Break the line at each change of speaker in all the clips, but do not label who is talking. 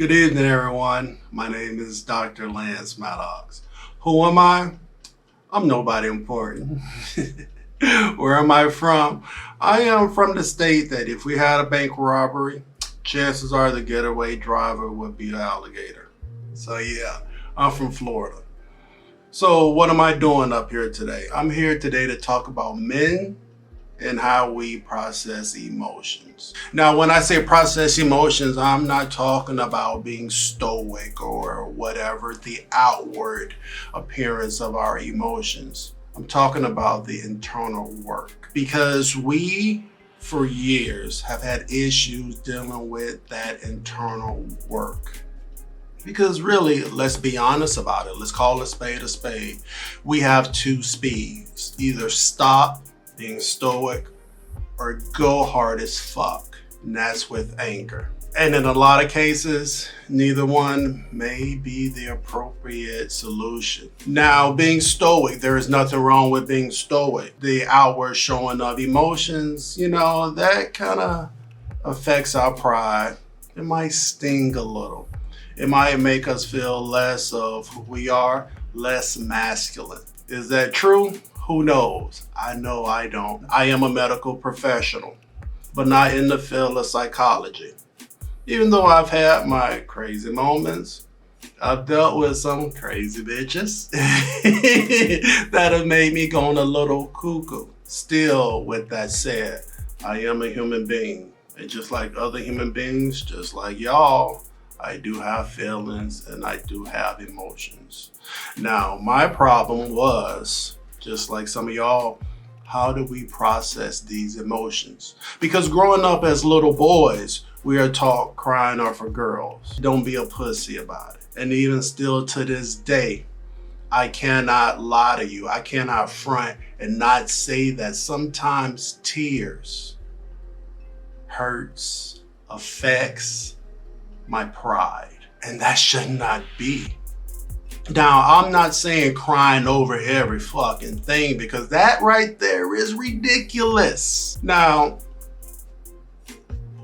Good evening, everyone. My name is Dr. Lance Maddox. Who am I? I'm nobody important. Where am I from? I am from the state that if we had a bank robbery, chances are the getaway driver would be the alligator. So yeah, I'm from Florida. So what am I doing up here today? I'm here today to talk about men and how we process emotions. Now, when I say process emotions, I'm not talking about being stoic or whatever the outward appearance of our emotions. I'm talking about the internal work, because we for years have had issues dealing with that internal work. Because really, let's be honest about it. Let's call a spade a spade. We have two speeds: either stop being stoic or go hard as fuck. And that's with anger. And in a lot of cases, neither one may be the appropriate solution. Now, being stoic, there is nothing wrong with being stoic. The outward showing of emotions, that kind of affects our pride. It might sting a little. It might make us feel less of who we are, less masculine. Is that true? Who knows? I know I don't. I am a medical professional, but not in the field of psychology. Even though I've had my crazy moments, I've dealt with some crazy bitches that have made me go a little cuckoo. Still, with that said, I am a human being. And just like other human beings, just like y'all, I do have feelings and I do have emotions. Now, my problem was, just like some of y'all, how do we process these emotions? Because growing up as little boys, we are taught crying are for girls. Don't be a pussy about it. And even still to this day, I cannot lie to you. I cannot front and not say that sometimes tears hurts, affects my pride. And that should not be. Now, I'm not saying crying over every fucking thing, because that right there is ridiculous. Now,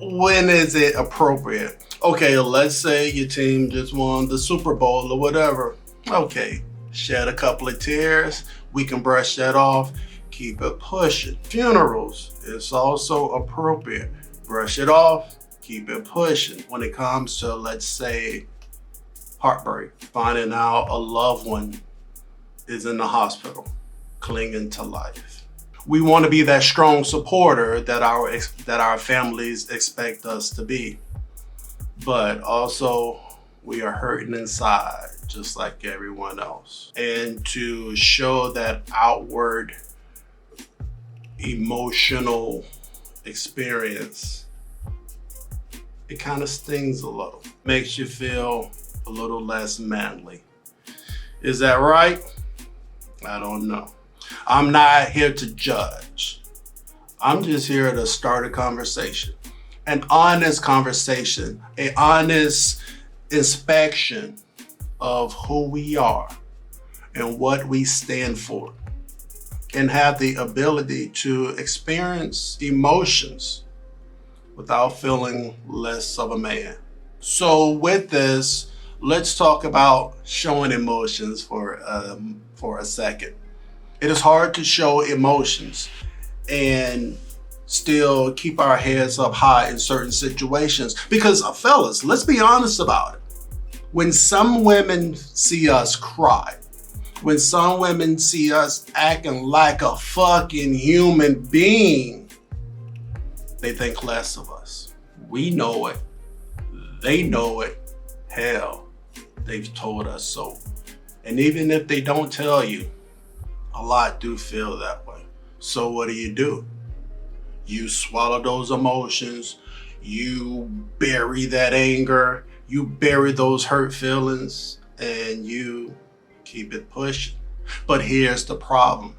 when is it appropriate? Okay, let's say your team just won the Super Bowl or whatever. Okay, shed a couple of tears. We can brush that off. Keep it pushing. Funerals, it's also appropriate. Brush it off. Keep it pushing. When it comes to, let's say, heartbreak, finding out a loved one is in the hospital, clinging to life. We want to be that strong supporter that our families expect us to be. But also, we are hurting inside, just like everyone else. And to show that outward emotional experience, it kind of stings a little. Makes you feel a little less manly. Is that right? I don't know. I'm not here to judge. I'm just here to start a conversation. An honest conversation, an honest inspection of who we are and what we stand for, and have the ability to experience emotions without feeling less of a man. So with this, let's talk about showing emotions for a second. It is hard to show emotions and still keep our heads up high in certain situations, because fellas, let's be honest about it. When some women see us cry, when some women see us acting like a fucking human being, they think less of us. We know it. They know it. Hell, they've told us so. And even if they don't tell you, a lot do feel that way. So what do? You swallow those emotions. You bury that anger. You bury those hurt feelings, and you keep it pushing. But here's the problem.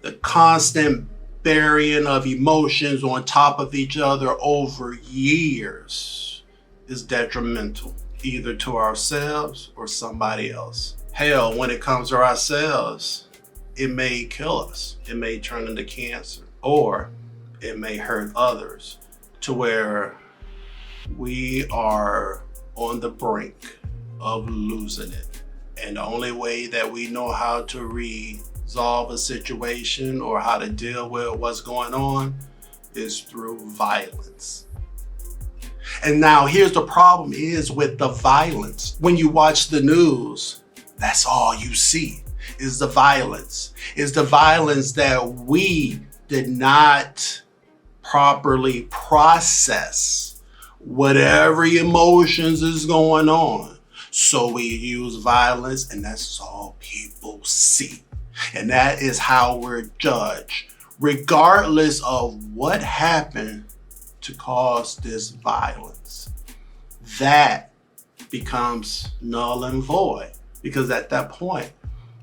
The constant burying of emotions on top of each other over years is detrimental, either to ourselves or somebody else. Hell, when it comes to ourselves, it may kill us. It may turn into cancer, or it may hurt others to where we are on the brink of losing it. And the only way that we know how to resolve a situation or how to deal with what's going on is through violence. And now here's the problem is with the violence. When you watch the news, that's all you see is the violence. Is the violence that we did not properly process whatever emotions is going on. So we use violence, and that's all people see. And that is how we're judged, regardless of what happened to cause this violence. That becomes null and void, because at that point,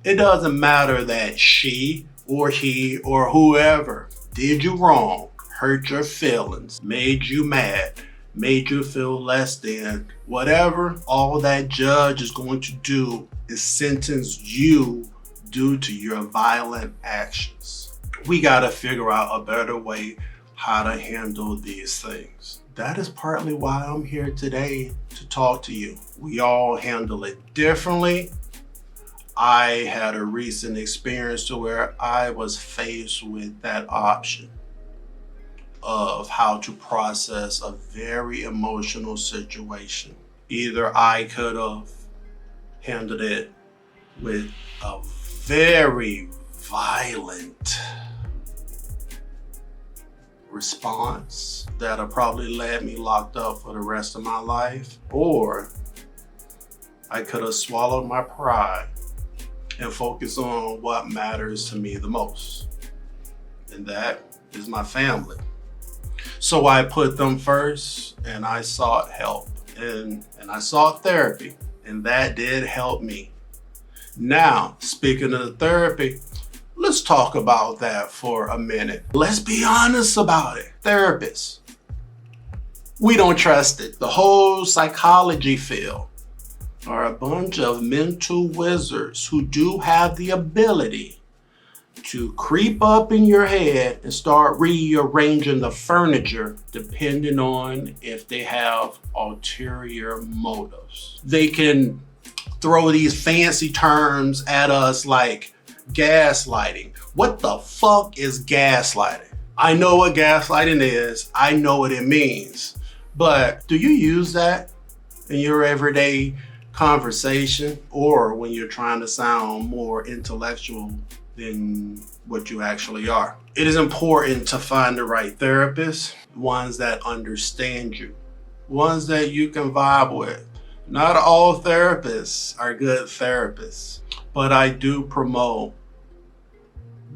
it doesn't matter that she or he or whoever did you wrong, hurt your feelings, made you mad, made you feel less than, whatever. All that judge is going to do is sentence you due to your violent actions. We got to figure out a better way how to handle these things. That is partly why I'm here today to talk to you. We all handle it differently. I had a recent experience to where I was faced with that option of how to process a very emotional situation. Either I could have handled it with a very violent response that'll probably land me locked up for the rest of my life, or I could have swallowed my pride and focus on what matters to me the most, and that is my family. So I put them first, and I sought help, and I sought therapy, and that did help me. Now, speaking of therapy, let's talk about that for a minute. Let's be honest about it. Therapists, we don't trust it. The whole psychology field are a bunch of mental wizards who do have the ability to creep up in your head and start rearranging the furniture depending on if they have ulterior motives. They can throw these fancy terms at us like gaslighting. What the fuck is gaslighting? I know what gaslighting is. I know what it means. But do you use that in your everyday conversation, or when you're trying to sound more intellectual than what you actually are? It is important to find the right therapist, ones that understand you, ones that you can vibe with. Not all therapists are good therapists, but I do promote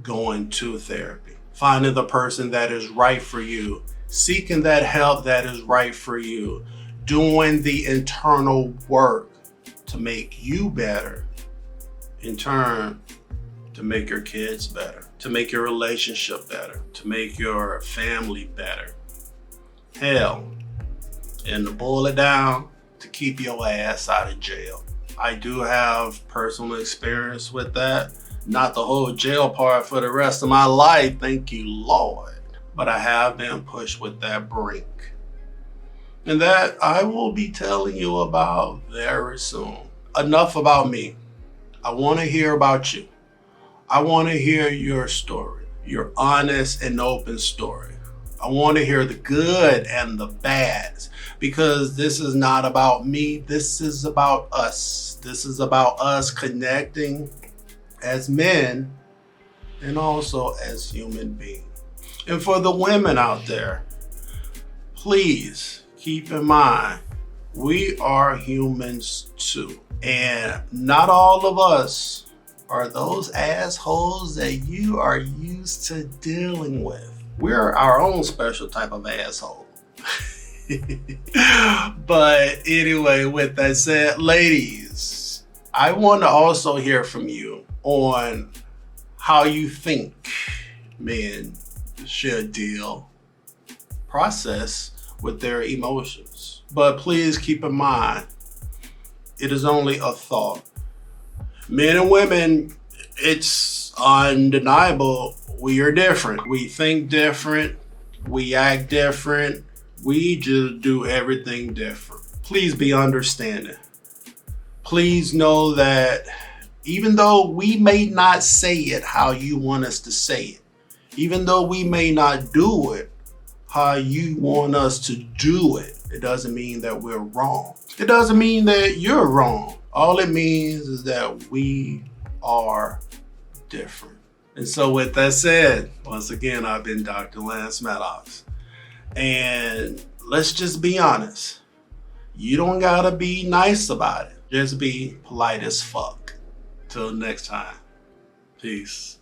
going to therapy, finding the person that is right for you, seeking that help that is right for you, doing the internal work to make you better, in turn to make your kids better, to make your relationship better, to make your family better. Hell, and to boil it down, to keep your ass out of jail. I do have personal experience with that. Not the whole jail part for the rest of my life, thank you, Lord. But I have been pushed with that brink. And that I will be telling you about very soon. Enough about me. I want to hear about you. I want to hear your story, your honest and open story. I want to hear the good and the bad, because this is not about me. This is about us. This is about us connecting as men and also as human beings. And for the women out there, please keep in mind, we are humans too. And not all of us are those assholes that you are used to dealing with. We're our own special type of asshole. But anyway, with that said, ladies, I want to also hear from you on how you think men should process with their emotions. But please keep in mind, it is only a thought. Men and women, it's undeniable, we are different. We think different, we act different, we just do everything different. Please be understanding. Please know that even though we may not say it how you want us to say it, even though we may not do it how you want us to do it, it doesn't mean that we're wrong. It doesn't mean that you're wrong. All it means is that we are different. And so with that said, once again, I've been Dr. Lance Maddox. And let's just be honest. You don't gotta be nice about it. Just be polite as fuck. Till next time. Peace.